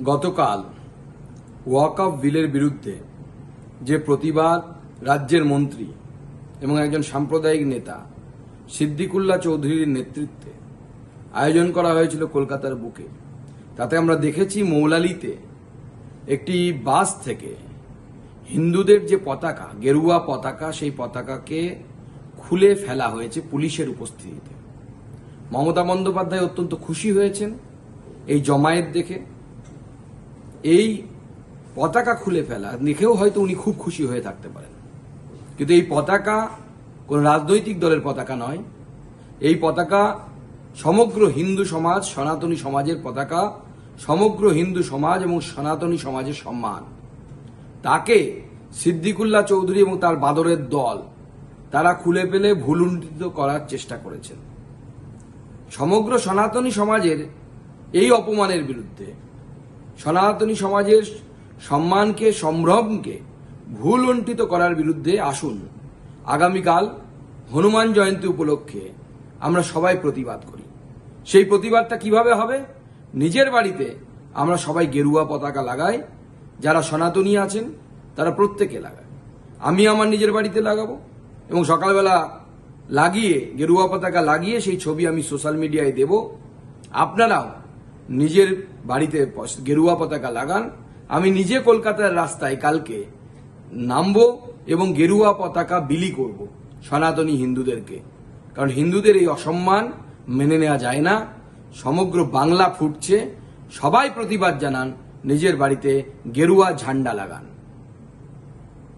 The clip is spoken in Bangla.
গতকাল ওয়াকফ বিলের বিরুদ্ধে যে প্রতিবাদ রাজ্যের মন্ত্রী এবং একজন সাম্প্রদায়িক নেতা সিদ্দিকুল্লাহ চৌধুরীর নেতৃত্বে আয়োজন করা হয়েছিল কলকাতার বুকে, তাতে আমরা দেখেছি মৌলালিতে একটি বাস থেকে হিন্দুদের যে পতাকা, গেরুয়া পতাকা, সেই পতাকাকে খুলে ফেলা হয়েছে পুলিশের উপস্থিতিতে। মমতা বন্দ্যোপাধ্যায় অত্যন্ত খুশি হয়েছেন এই জমায়েত দেখে। এই পতাকা খুলে ফেলা দেখেও হয়তো উনি খুব খুশি হয়ে থাকতে পারেন, কিন্তু এই পতাকা কোন রাজনৈতিক দলের পতাকা নয়। এই পতাকা সমগ্র হিন্দু সমাজ, সনাতনী সমাজের পতাকা, সমগ্র হিন্দু সমাজ এবং সনাতনী সমাজের সম্মান। তাকে সিদ্দিকুল্লাহ চৌধুরী এবং তার বাদরের দল তারা খুলে ফেলে ভুলুণ্ঠিত করার চেষ্টা করেছেন। সমগ্র সনাতনী সমাজের এই অপমানের বিরুদ্ধে, সনাতনী সমাজের সম্মানকে, সম্ভ্রমকে ভুলুণ্ঠিত করার বিরুদ্ধে আসুন আগামীকাল হনুমান জয়ন্তী উপলক্ষে আমরা সবাই প্রতিবাদ করি। সেই প্রতিবাদটা কিভাবে হবে? নিজের বাড়িতে আমরা সবাই গেরুয়া পতাকা লাগাই, যারা সনাতনী আছেন তারা প্রত্যেকে লাগায়। আমি আমার নিজের বাড়িতে লাগাবো এবং সকালবেলা লাগিয়ে, গেরুয়া পতাকা লাগিয়ে সেই ছবি আমি সোশ্যাল মিডিয়ায় দেব। আপনারাও নিজের বাড়িতে গেরুয়া পতাকা লাগান। আমি নিজে কলকাতার রাস্তায় কালকে নামবো এবং গেরুয়া পতাকা বিলি করব সনাতনী হিন্দুদেরকে, কারণ হিন্দুদের এই অসম্মান মেনে নেওয়া যায় না। সমগ্র বাংলা ফুটছে, সবাই প্রতিবাদ জানান, নিজের বাড়িতে গেরুয়া ঝান্ডা লাগান।